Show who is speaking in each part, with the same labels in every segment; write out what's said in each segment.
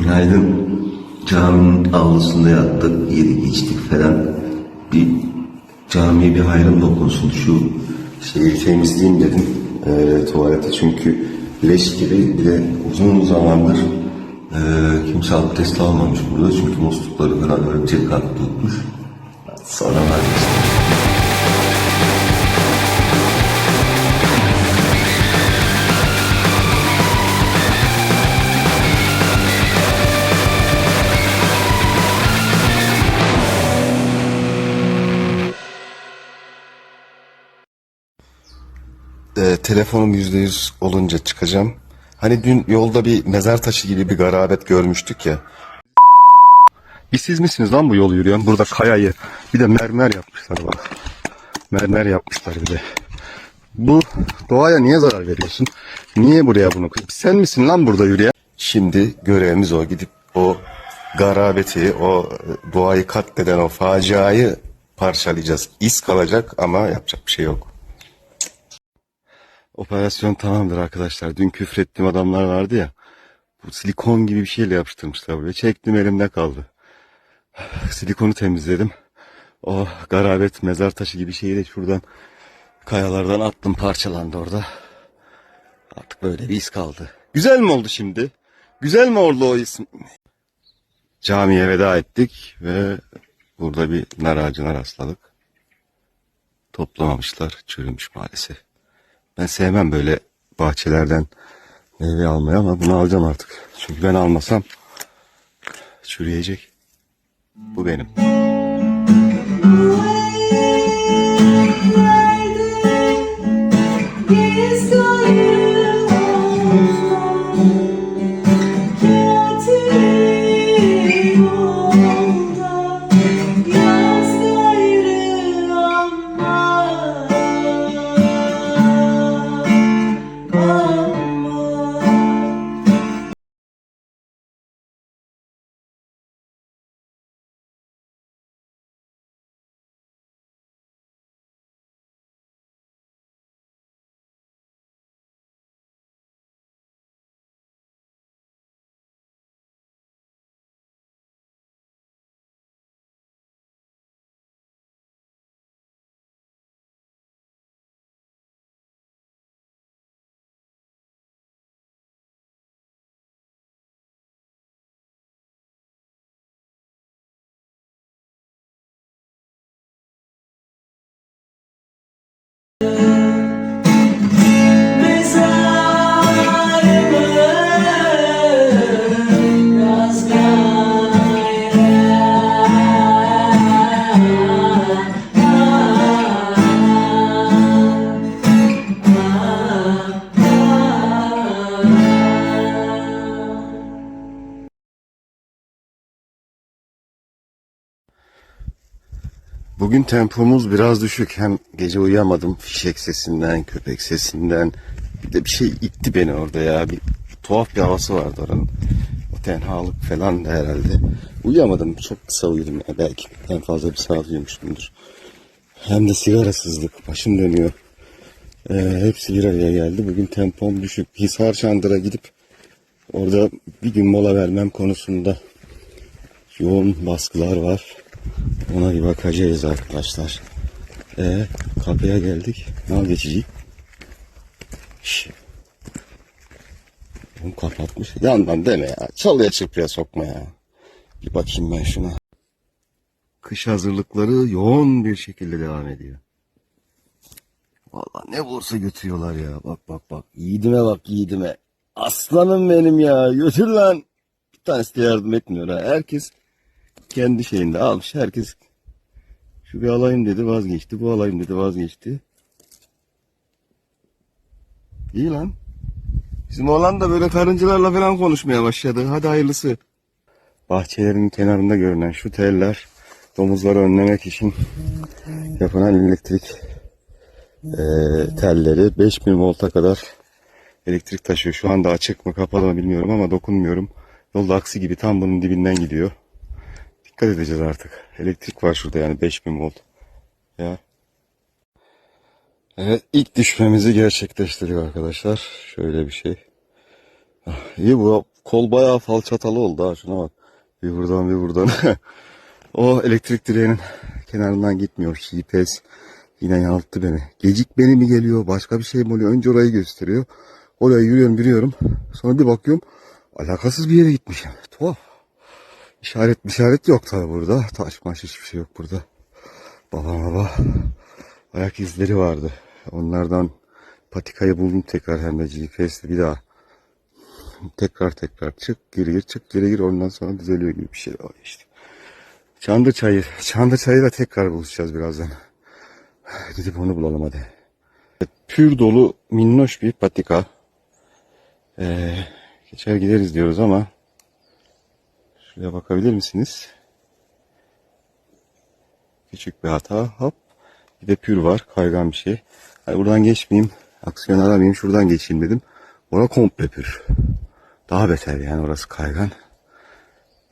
Speaker 1: Günaydın. Caminin avlusunda yattık, yedik içtik falan. Bir camiye bir hayrım dokunsun. Şu şeyi temizleyeyim dedim. Tuvalete çünkü leş gibi, bir de uzun zamandır kimse abdest almamış burada. Çünkü muslukları falan örümcek tutmuş. Sonra vazgeçtim. Telefonum %100 olunca çıkacağım. Hani dün yolda bir mezar taşı gibi bir garabet görmüştük ya. Bir siz misiniz lan bu yolu yürüyen? Burada kayayı bir de mermer yapmışlar bak. Mermer yapmışlar bir de. Bu doğaya niye zarar veriyorsun? Niye buraya bunu koyuyorsun? Sen misin lan burada yürüyen? Şimdi görevimiz o. Gidip o garabeti, o doğayı katleden o faciayı parçalayacağız. İz kalacak ama yapacak bir şey yok. Operasyon tamamdır arkadaşlar. Dün küfrettiğim adamlar vardı ya. Bu silikon gibi bir şeyle yapıştırmışlar buraya. Çektim, elimde kaldı. Silikonu temizledim. O garabet mezar taşı gibi şeyi de şuradan kayalardan attım, parçalandı orada. Artık böyle bir iz kaldı. Güzel mi oldu şimdi? Güzel mi oldu o isim? Camiye veda ettik ve burada bir nar ağacına rastladık. Toplamamışlar, çürümüş maalesef. Ben sevmem böyle bahçelerden meyve almayı ama bunu alacağım artık. Çünkü ben almasam çürüyecek. Bu benim. Bugün tempomuz biraz düşük. Hem gece uyuyamadım. Fişek sesinden, köpek sesinden. Bir de bir şey itti beni orada ya. Bir tuhaf bir havası vardı oranın. O tenhalık falan da herhalde. Uyuyamadım. Çok kısa uyudum. Ya. Belki en fazla bir saat uyumuşumdur. Hem de sigarasızlık. Başım dönüyor. Hepsi bir araya geldi. Bugün tempom düşük. Hisar Çandır'a gidip orada bir gün mola vermem konusunda yoğun baskılar var. Ona bir bakacağız arkadaşlar. Kapıya geldik. Ne geçici? Onu kapatmış. Yandan deme ya. Çalıya çırpıya sokma ya. Bir bakayım ben şuna. Kış hazırlıkları yoğun bir şekilde devam ediyor. Vallahi ne bulursa götürüyorlar ya. Bak bak bak. Yiğidime bak, yiğidime. Aslanım benim ya. Götür lan. Bir tanesi de yardım etmiyor ha. Herkes kendi şeyinde almış. Herkes şu bir alayım dedi, vazgeçti. Bu alayım dedi, vazgeçti. İyi lan. Bizim oğlan da böyle karıncalarla falan konuşmaya başladı. Hadi hayırlısı. Bahçelerin kenarında görünen şu teller domuzları önlemek için yapılan elektrik telleri 5000 volta kadar elektrik taşıyor. Şu anda açık mı kapalı mı bilmiyorum ama dokunmuyorum. Yolda aksi gibi tam bunun dibinden gidiyor. Dikkat edeceğiz artık. Elektrik var şurada yani 5000 volt. Ya. Evet, ilk düşmemizi gerçekleştiriyor arkadaşlar. Şöyle bir şey. İyi, bu kol bayağı falçatalı oldu ha, şuna bak. Bir buradan bir buradan. O elektrik direğinin kenarından gitmiyor. GPS yine yanılttı beni. Gecikmeli mi geliyor, başka bir şey mi oluyor? Önce orayı gösteriyor. Oraya yürüyorum. Sonra bir bakıyorum alakasız bir yere gitmişim. Tuhaf. İşaret yok tabi burada. Taş maş hiçbir şey yok burada. Baba ayak izleri vardı. Onlardan patikayı buldum tekrar, hem de GPS'le bir daha. Tekrar çık geri gir, ondan sonra düzeliyor gibi bir şey var işte. Çandır çayı da tekrar buluşacağız birazdan. Gidip onu bulalım hadi. Pür dolu minnoş bir patika. Geçer gideriz diyoruz ama şuraya bakabilir misiniz? Küçük bir hata. Hop. Bir de pür var. Kaygan bir şey. Yani buradan geçmeyeyim. Aksiyon aramayayım. Şuradan geçeyim dedim. Orası komple pür. Daha beter yani, orası kaygan.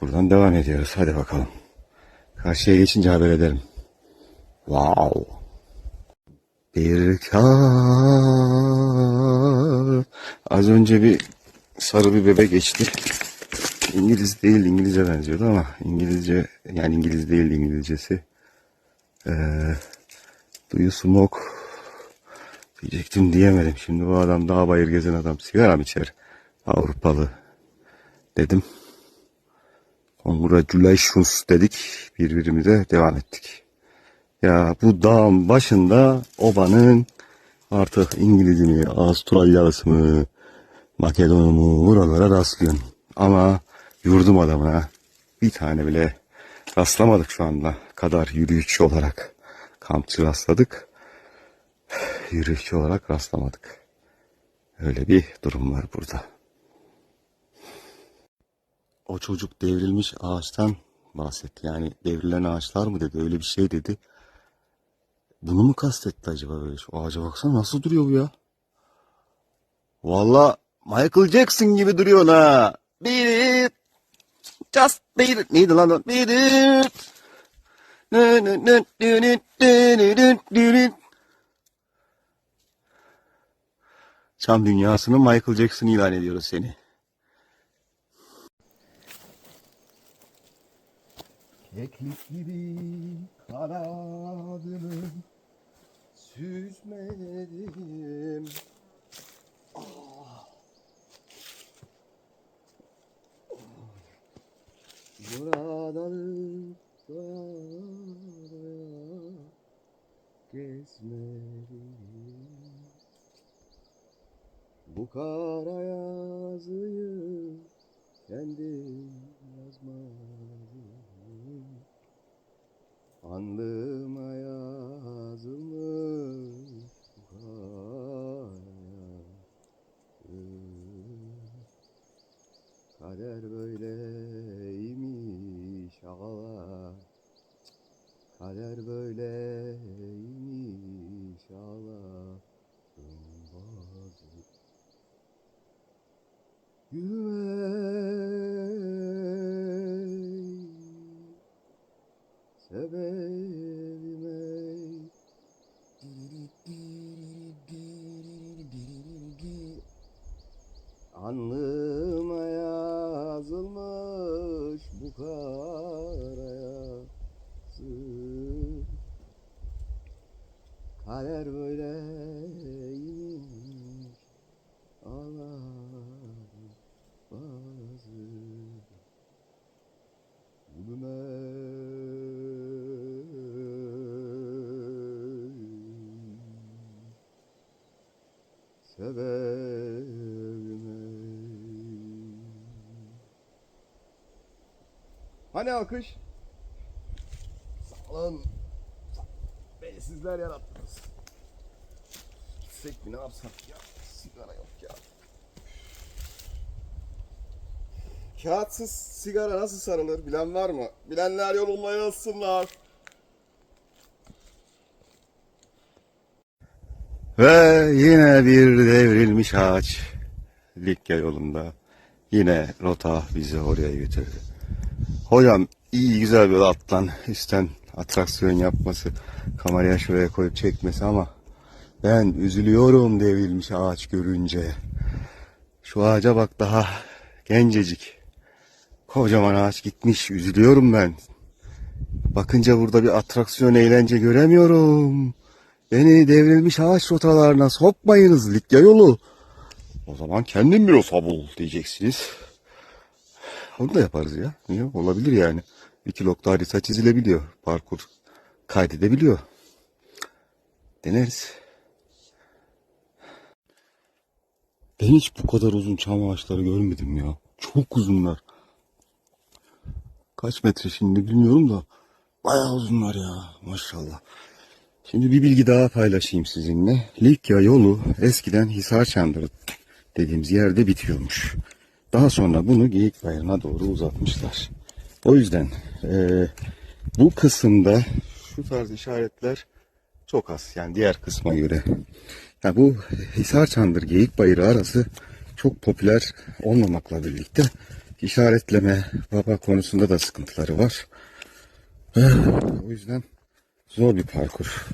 Speaker 1: Buradan devam ediyoruz. Hadi bakalım. Karşıya geçince haber ederim. Wow. Bir kar. Az önce bir sarı bir bebek geçti. İngiliz değil, İngilizce benziyordu ama İngilizce, yani İngiliz değil İngilizcesi. Do you smoke diyecektim, diyemedim. Şimdi bu adam dağ bayır gezen adam, sigara mı içer? Avrupalı dedim. Congratulations dedik. Birbirimize devam ettik. Ya bu dağın başında obanın artık İngiliz mi, Avustralyalısı mı, Makedonu mu, buralara rastlıyorsun. Ama yurdum adamına bir tane bile rastlamadık şu anda kadar, yürüyüşçü olarak. Kampçı rastladık. Yürüyüşçü olarak rastlamadık. Öyle bir durum var burada. O çocuk devrilmiş ağaçtan bahsetti. Yani devrilen ağaçlar mı dedi, öyle bir şey dedi. Bunu mu kastetti acaba böyle? Şu ağaca baksana nasıl duruyor bu ya? Valla Michael Jackson gibi duruyor ha. Beat it. Just beat it. Neydi lan o? Beat it. Çam dünyasının Michael Jackson ilan ediyoruz seni. Keklik gibi kanadını süzmedim. Buradan gezmedim. Bu kara yazıyı kendim yazmadım. Alnıma yazılmış bu kara yazı. Kader böyleymiş ağalar. Kader böyleymiş ağalar. Yürümeyi severim ey. Alnıma yazılmış bu kara yazı. Kader böyleymiş ağlarım bazı. Severim ey. Hani alkış? Sağ olun. Beni sizler yarattınız. Gitsek mi, ne yapsak ya? Sigara yok ya. Kağıtsız sigara nasıl sarılır bilen var mı? Bilenler yoluma yazsınlar. Ve yine bir devrilmiş ağaç. Likya yolunda. Yine rota bizi oraya götürdü. Hocam iyi güzel böyle alttan üstten atraksiyon yapması, kameraya şuraya koyup çekmesi ama ben üzülüyorum devrilmiş ağaç görünce. Şu ağaca bak, daha Gencecik. Kocaman ağaç gitmiş. Üzülüyorum ben. Bakınca burada bir atraksiyon, eğlence göremiyorum. Beni devrilmiş ağaç rotalarına sokmayınız, Likya yolu. O zaman kendin bir rota bul diyeceksiniz. Onu da yaparız ya. Niye? Olabilir yani. 2 harita çizilebiliyor. Parkur kaydedebiliyor. Deneriz. Ben hiç bu kadar uzun çam ağaçları görmedim ya. Çok uzunlar. Kaç metre şimdi bilmiyorum da bayağı uzunlar ya, maşallah. Şimdi bir bilgi daha paylaşayım sizinle. Likya yolu eskiden Hisar Çandırı dediğimiz yerde bitiyormuş. Daha sonra bunu Geyikbayırı'na doğru uzatmışlar. O yüzden bu kısımda şu tarz işaretler çok az. Yani diğer kısma göre. Yani bu Hisar Çandır Geyikbayırı arası çok popüler olmamakla birlikte işaretleme baba konusunda da sıkıntıları var. O yüzden zor bir parkur.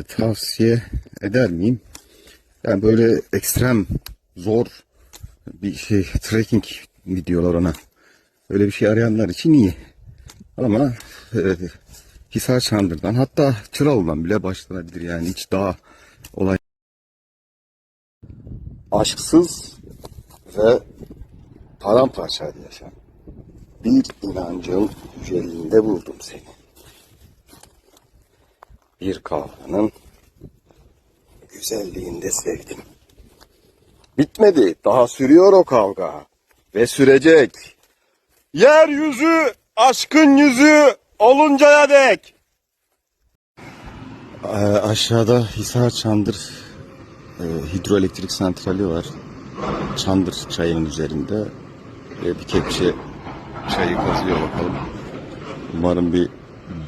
Speaker 1: Tavsiye eder miyim? Yani böyle ekstrem zor bir şey, trekking mi diyorlar ona. Öyle bir şey arayanlar için iyi. Ama Hisar Çandır'dan, hatta Çıralı'dan bile başlanabilir yani, hiç daha olay. Aşksız ve paramparçaydı yaşam. Bir inancın yüceliğinde buldum seni. Bir kavganın güzelliğinde sevdim. Bitmedi, daha sürüyor o kavga ve sürecek. Yeryüzü aşkın yüzü oluncaya dek. Aşağıda Hisar Çandır hidroelektrik santrali var. Çandır çayının üzerinde. Bir kepçe çayı kazıyor bakalım. Umarım bir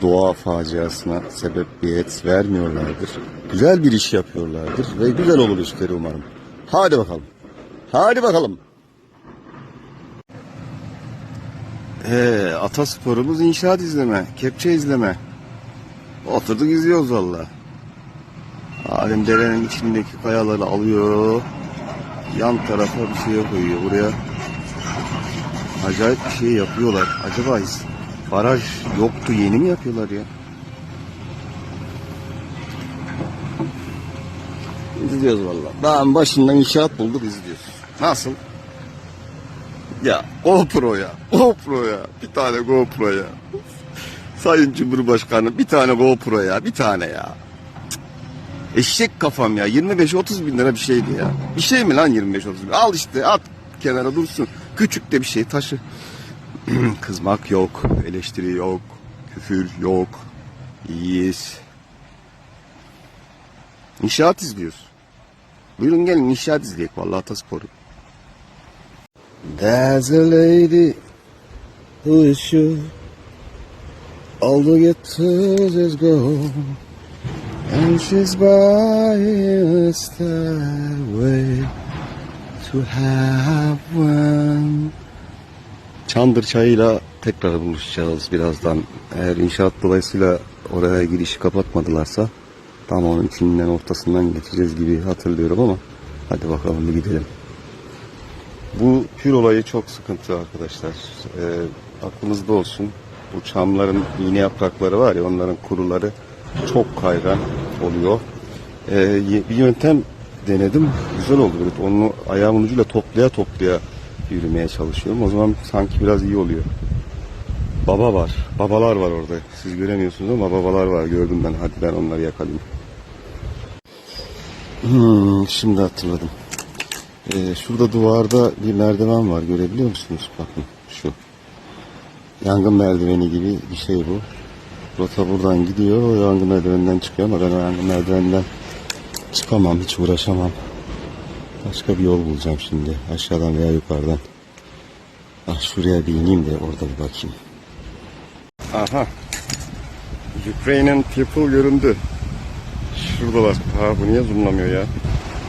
Speaker 1: doğa faciasına sebebiyet vermiyorlardır. Güzel bir iş yapıyorlardır ve güzel olur işleri umarım. Hadi bakalım. Hadi bakalım. Atasporumuz inşaat izleme, kepçe izleme. Oturduk izliyoruz valla. Halim derenin içindeki kayaları alıyor. Yan tarafa bir şey koyuyor buraya. Acayip bir şey yapıyorlar. Acaba baraj yoktu, yeni mi yapıyorlar ya? İzliyoruz valla. Dağın başından inşaat bulduk, izliyoruz. Nasıl? Ya GoPro ya. GoPro ya. Bir tane GoPro ya. Sayın Cumhurbaşkanı bir tane GoPro ya. Bir tane ya. Eşek kafam ya. 25-30 bin lira bir şeydi ya. Bir şey mi lan 25-30 bin? Al işte, at kenara dursun. Küçük de bir şey taşı. Kızmak yok. Eleştiri yok. Küfür yok. İyiyiz. İnşaat izliyoruz. Buyurun gelin inşaat izleyek vallahi, atasporu. There's a lady who is sure all the getters is gone, and she's buying a stairway to heaven. Çandır çayıyla tekrar buluşacağız birazdan. Eğer inşaat dolayısıyla oraya girişi kapatmadılarsa tam onun içinden, ortasından geçeceğiz gibi hatırlıyorum ama hadi bakalım bir gidelim. Bu pür olayı çok sıkıntı arkadaşlar. Aklınızda olsun. Bu çamların iğne yaprakları var ya, onların kuruları çok kaygan oluyor. Bir yöntem denedim. Güzel oldu. Böyle onu ayağımın ucuyla toplaya yürümeye çalışıyorum. O zaman sanki biraz iyi oluyor. Baba var. Babalar var orada. Siz göremiyorsunuz ama babalar var. Gördüm ben. Hadi ben onları yakalayayım. Şimdi hatırladım. Şurada duvarda bir merdiven var. Görebiliyor musunuz? Bakın şu. Yangın merdiveni gibi bir şey bu. Rota buradan gidiyor. O yangın merdiveninden çıkıyor ama ben o yangın merdiveninden çıkamam. Hiç uğraşamam. Başka bir yol bulacağım şimdi. Aşağıdan veya yukarıdan. Şuraya bir ineyim de orada bir bakayım. Aha. Ukrainian people göründü. Şuradalar. Bu niye zoomlamıyor ya?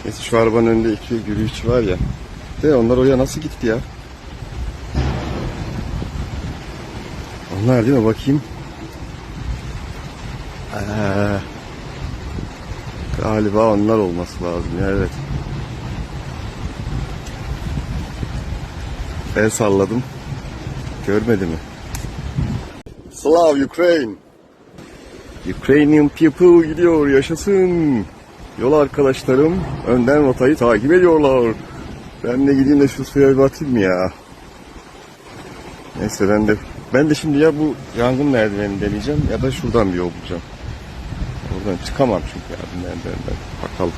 Speaker 1: Neyse, şu arabanın önünde 2 yürüyüşçü var ya. Onlar oraya nasıl gitti ya? Onlar değil mi? Bakayım. Galiba onlar olması lazım ya, evet. El salladım. Görmedi mi? Slav Ukraine. Ukrainian people gidiyor, yaşasın. Yol arkadaşlarım önden rotayı takip ediyorlar. Ben de gideyim de şu suya bir batayım ya. Neyse ben de şimdi ya bu yangın merdivenini deneyeceğim ya da şuradan bir yol bulacağım. Oradan çıkamam çünkü ya bu merdivenden. Bakalım.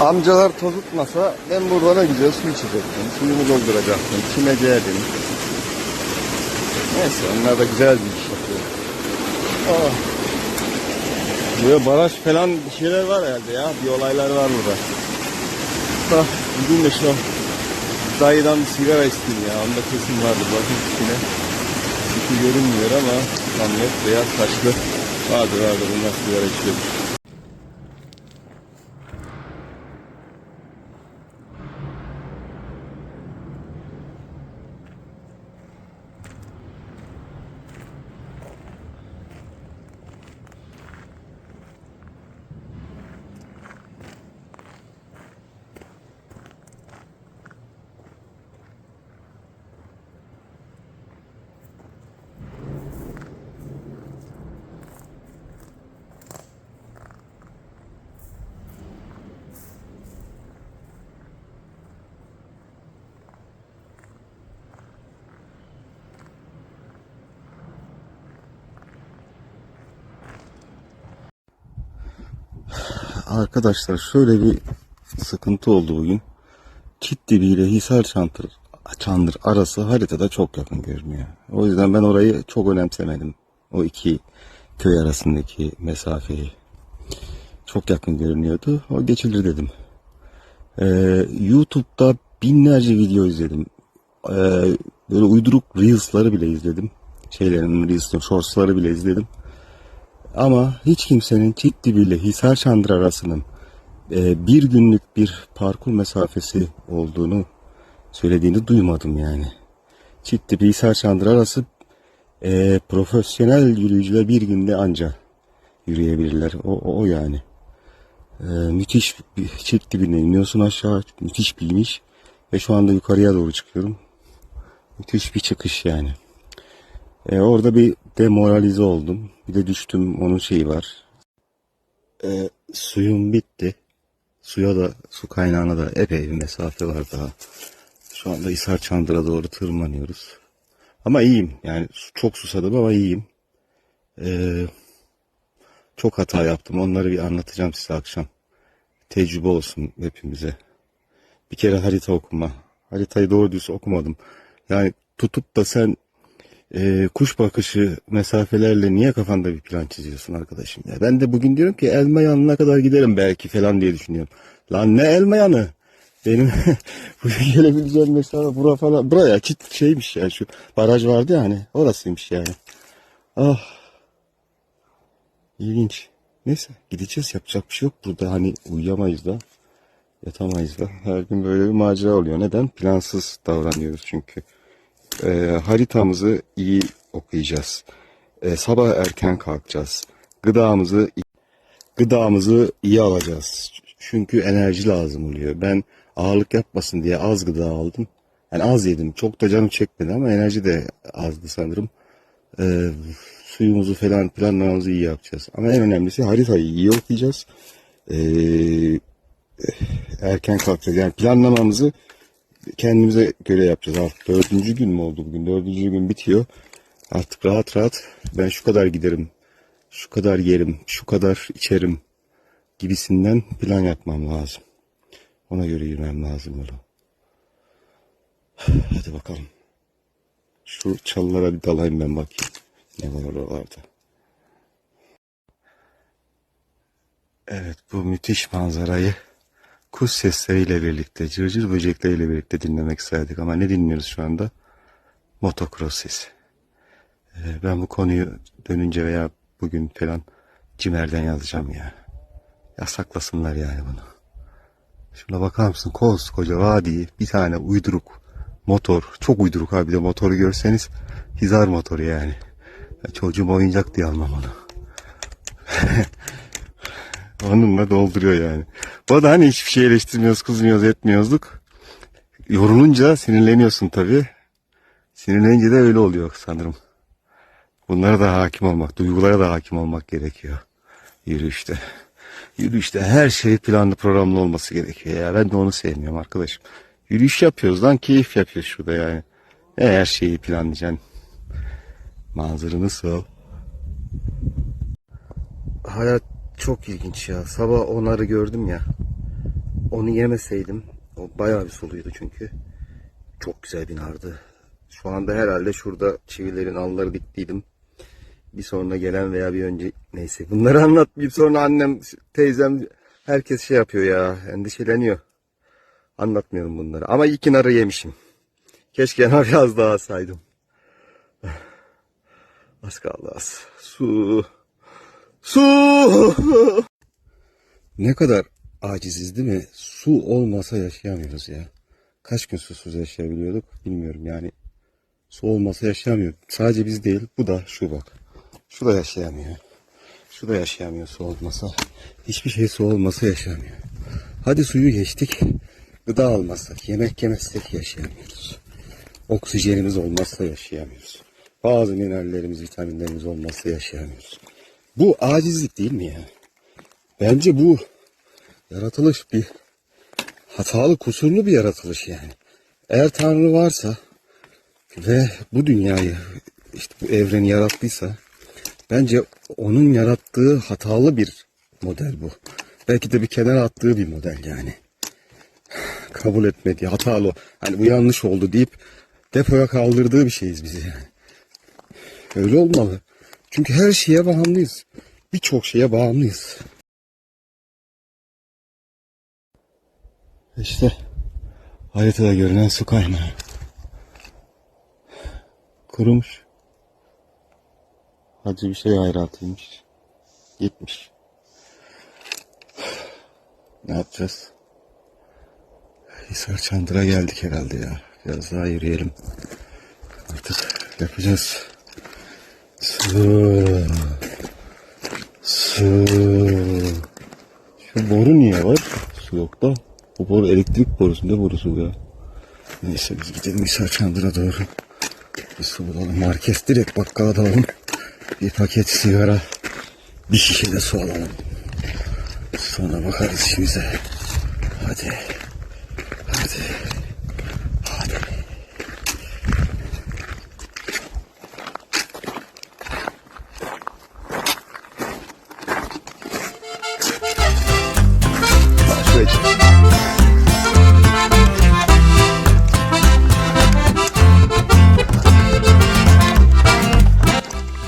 Speaker 1: Amcalar tozutmasa ben buradan güzel su içecektim. Suyumu dolduracaktım. Çimeceğim. Neyse onlar da güzel bir iş yapıyor. Buraya baraj falan bir şeyler var herhalde ya. Bir olaylar var burada. Gideyim de şu dayıdan bir sigara isteyeyim ya. Onda kesin vardır. Bakın içine. Hiçbir görünmüyor ama tam net beyaz saçlı. Vardır bunlar sigara içiyor. Arkadaşlar şöyle bir sıkıntı oldu bugün. Çitdibi ile Hisar Çandır arası haritada çok yakın görünüyor. O yüzden ben orayı çok önemsemedim. O iki köy arasındaki mesafeyi. Çok yakın görünüyordu. O geçilir dedim. YouTube'da binlerce video izledim. Böyle uyduruk Reels'ları bile izledim. Shorts'ları bile izledim. Ama hiç kimsenin Çitdibi ile Hisar Çandır arasının bir günlük bir parkur mesafesi olduğunu söylediğini duymadım yani. Çitdibi Hisar Çandır arası profesyonel yürüyücüler bir günde anca yürüyebilirler. O yani. Müthiş bir Çitdibi'ne iniyorsun aşağı. Müthiş bir iniş. Ve şu anda yukarıya doğru çıkıyorum. Müthiş bir çıkış yani. Orada bir demoralize oldum. Bir de düştüm. Onun şeyi var. Suyum bitti. Su kaynağına da epey bir mesafe var daha. Şu anda Hisar Çandır'a doğru tırmanıyoruz. Ama iyiyim. Yani çok susadım ama iyiyim. Çok hata yaptım. Onları bir anlatacağım size akşam. Tecrübe olsun hepimize. Bir kere harita okuma. Haritayı doğru düz okumadım. Yani tutup da sen kuş bakışı mesafelerle niye kafanda bir plan çiziyorsun arkadaşım ya? Ben de bugün diyorum ki elma yanına kadar giderim belki falan diye düşünüyorum. Lan ne elma yanı? Benim bugün gelebileceğim mesela buraya şeymiş ya, şu baraj vardı ya hani, orasıymış yani. Ah, ilginç. Neyse gideceğiz, yapacak bir şey yok burada, hani uyuyamayız da yatamayız da, her gün böyle bir macera oluyor. Neden? Plansız davranıyoruz çünkü. Haritamızı iyi okuyacağız. Sabah erken kalkacağız. Gıdamızı iyi alacağız. Çünkü enerji lazım oluyor. Ben ağırlık yapmasın diye az gıda aldım. Yani az yedim. Çok da canım çekmedi ama enerji de azdı sanırım. Suyumuzu falan planlamamızı iyi yapacağız. Ama en önemlisi haritayı iyi okuyacağız. Erken kalkacağız. Yani planlamamızı kendimize göre yapacağız. Artık 4. gün mü oldu bugün? 4. gün bitiyor. Artık rahat rahat ben şu kadar giderim, şu kadar yerim, şu kadar içerim gibisinden plan yapmam lazım. Ona göre yürümem lazım öyle. Hadi bakalım. Şu çalılara bir dalayım ben, bakayım ne var oralarda. Evet, bu müthiş manzarayı kuş sesleriyle birlikte, cırcır böcekleriyle birlikte dinlemek isterdik ama ne dinliyoruz şu anda? Motocross sesi. Ben bu konuyu dönünce veya bugün falan Cimer'den yazacağım ya. Yasaklasınlar yani bunu. Şuna bakar mısın? Koskoca vadi, bir tane uyduruk motor. Çok uyduruk abi, de motoru görseniz Hizar motoru yani. Çocuğum oyuncak diye almam onu. Onunla dolduruyor yani. Bu da hani hiçbir şey eleştirmiyoruz, kızmıyoruz, etmiyorduk. Yorulunca sinirleniyorsun tabii. Sinirlenince de öyle oluyor sanırım. Bunlara da hakim olmak, duygulara da hakim olmak gerekiyor. Yürüyüşte. Yürüyüşte her şey planlı programlı olması gerekiyor ya. Ben de onu sevmiyorum arkadaşım. Yürüyüş yapıyoruz lan, keyif yapıyoruz şurada yani. Her şeyi planlayacaksın. Manzara nasıl? Hayat çok ilginç ya. Sabah onları gördüm ya. Onu yemeseydim, o bayağı bir soluydu çünkü. Çok güzel bir nardı. Şu anda herhalde şurada çivilerin alları diktiydim. Bir sonra gelen veya bir önce, neyse. Bunları anlatmayayım, sonra annem, teyzem, herkes şey yapıyor ya. Endişeleniyor. Anlatmıyorum bunları. Ama iki narı yemişim. Keşke nar biraz daha saydım. Az kaldı az. Su. Su. Ne kadar aciziz değil mi? Su olmasa yaşayamıyoruz ya. Kaç gün susuz yaşayabiliyorduk bilmiyorum yani. Su olmasa yaşayamıyor. Sadece biz değil, bu da, şu bak. Şu da yaşayamıyor. Şu da yaşayamıyor su olmasa. Hiçbir şey su olmasa yaşayamıyor. Hadi suyu geçtik. Gıda almazsak, yemek yemezsek yaşayamıyoruz. Oksijenimiz olmazsa yaşayamıyoruz. Bazı minerallerimiz, vitaminlerimiz olmazsa yaşayamıyoruz. Bu acizlik değil mi ya? Bence bu yaratılış bir hatalı, kusurlu bir yaratılış yani. Eğer Tanrı varsa ve bu dünyayı, işte bu evreni yarattıysa, bence onun yarattığı hatalı bir model bu. Belki de bir kenara attığı bir model yani. Kabul etmediği, hatalı, hani bu yanlış oldu deyip depoya kaldırdığı bir şeyiz bizi yani. Öyle olmalı. Çünkü her şeye bağımlıyız. Birçok şeye bağımlıyız. İşte haritada görünen su kaynağı. Kurumuş. Hacı bir şey hayratıymış. Gitmiş. Ne yapacağız? Hisar Çandır'a geldik herhalde ya. Biraz daha yürüyelim. Artık yapacağız. Su. Su. Şu boru niye var? Su yok da. Bu boru elektrik borusu. Ne borusu bu ya? Neyse biz gidelim Hisar Çandır'a doğru. Bir su bulalım. Markes direkt bakkala dalalım. Bir paket sigara. Bir şişe de su alalım. Sonra bakarız işimize. Hadi. Hadi. Hadi.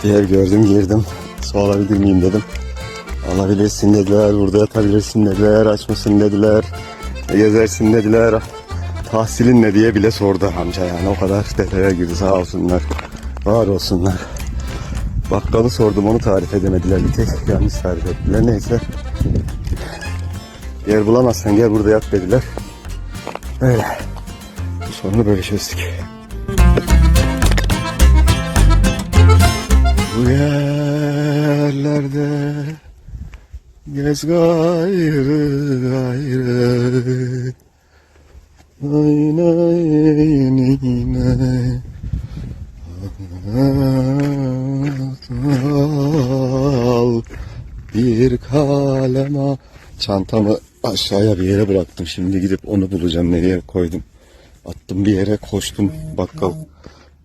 Speaker 1: Bir yer gördüm, girdim. Su alabilir miyim dedim. Alabilirsin dediler, burada yatabilirsin dediler, aç mısın dediler, gezersin dediler. Tahsilin ne diye bile sordu amca yani, o kadar detaya girdi, sağ olsunlar, var olsunlar. Bakkalı sordum, onu tarif edemediler, bir tek yanlış tarif ettiler, neyse. Yer bulamazsan gel burada yat dediler. Öyle. Bu sorunu böyle çözdük. Bu yerlerde gez gayrı gayrı, nay nay nay, al bir kalema. Çantamı aşağıya bir yere bıraktım. Şimdi gidip onu bulacağım. Nereye koydum? Attım bir yere, koştum. Bakkal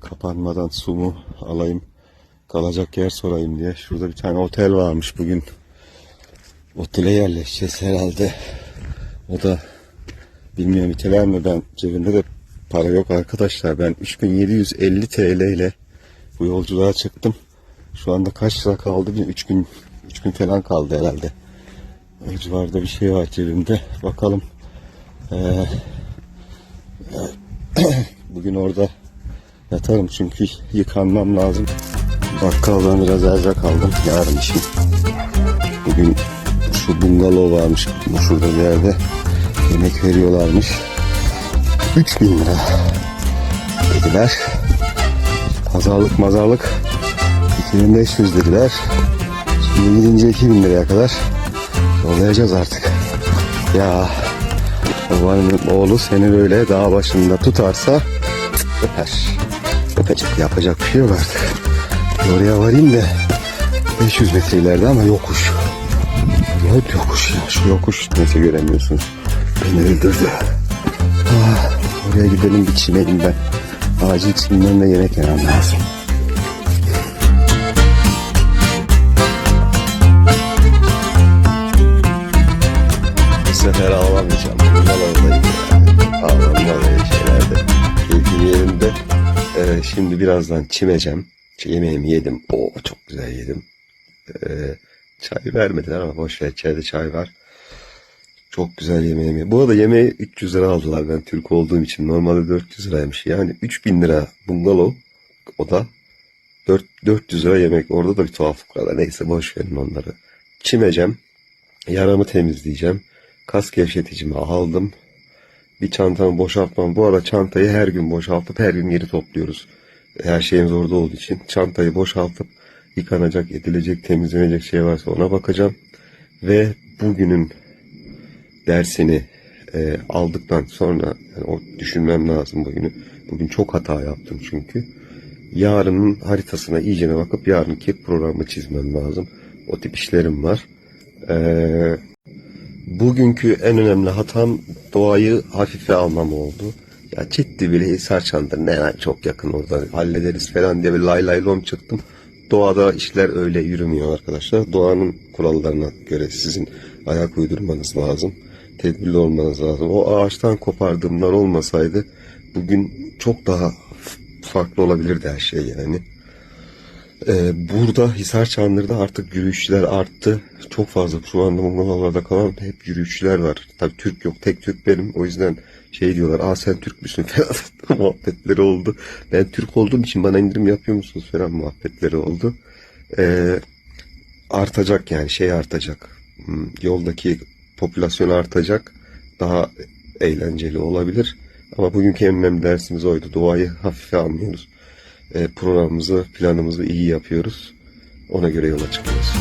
Speaker 1: kapanmadan su mu alayım, kalacak yer sorayım diye. Şurada bir tane otel varmış bugün. Otele yerleşeceğiz herhalde. O da bilmiyorum, iteler mi, ben cebimde de para yok arkadaşlar. Ben 3750 TL ile bu yolculuğa çıktım. Şu anda kaç lira kaldı bilmiyorum. 3 gün falan kaldı herhalde. O civarda bir şey var cebimde. Bakalım. Bugün orada yatarım çünkü yıkanmam lazım. Bakkaldan biraz erzak aldım. Yarın işim. Bugün şu bungalov varmış şurada bir yerde. Yemek veriyorlarmış. 3000 lira dediler. Pazarlık mazarlık 2500 dediler. Şimdi gidince 2000 liraya kadar yollayacağız artık. Ya Babanın oğlu seni böyle dağ başında tutarsa öper. Öpecek, yapacak bir şey yok artık. Oraya varayım da 500 metre ileride ama yokuş. Hep yokuş ya. Şu yokuş neyse göremiyorsunuz. Beni öldürdü. Oraya gidelim bir çimeyim ben. Acil çimden de yemek yemem lazım. Bu sefer ağlamayacağım. Bunlar ağlamam böyle şeylerde. Keyfim yerinde. Şimdi birazdan çimeceğim. Yemeğimi yedim. Oo, çok güzel yedim. Çay vermediler ama boş ver. Çayda çay var. Çok güzel yemeğimi. Bu arada yemeği 300 lira aldılar ben Türk olduğum için. Normalde 400 liraymış. Yani 3000 lira bungalov. O da 400 lira yemek. Orada da bir tuhaflık var. Neyse boş verin onları. Çimeceğim. Yaramı temizleyeceğim. Kas gevşeticimi aldım. Bir çantamı boşaltmam. Bu arada çantayı her gün boşaltıp her gün geri topluyoruz. Her şeyimiz orada olduğu için. Çantayı boşaltıp yıkanacak, edilecek, temizlenecek şey varsa ona bakacağım. Ve bugünün dersini aldıktan sonra yani o düşünmem lazım bugünü. Bugün çok hata yaptım çünkü. Yarının haritasına iyicene bakıp yarınki programı çizmem lazım. O tip işlerim var. Bugünkü en önemli hatam doğayı hafife almam oldu. Ya ciddi bile Hisar Çandır ne yani çok yakın orada hallederiz falan diye bir lay lay lom çıktım. Doğada işler öyle yürümüyor arkadaşlar. Doğanın kurallarına göre sizin ayak uydurmanız lazım. Tedbirli olmanız lazım. O ağaçtan kopardığımlar olmasaydı bugün çok daha farklı olabilirdi her şey yani. Burada Hisar Çandır'da artık yürüyüşçüler arttı. Çok fazla şu anda bungalovlarda kalan hep yürüyüşçüler var. Tabii Türk yok. Tek Türk benim. O yüzden şey diyorlar. Aa sen Türk müsün falan muhabbetleri oldu. Ben Türk olduğum için bana indirim yapıyor musunuz falan muhabbetleri oldu. Artacak yani şey artacak. Yoldaki popülasyon artacak. Daha eğlenceli olabilir. Ama bugünkü en önemli dersimiz oydu. Doğayı hafife almıyoruz. Programımızı, planımızı iyi yapıyoruz. Ona göre yola çıkıyoruz.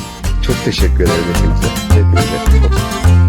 Speaker 1: Çok teşekkür ederim hepinize. Hepinize.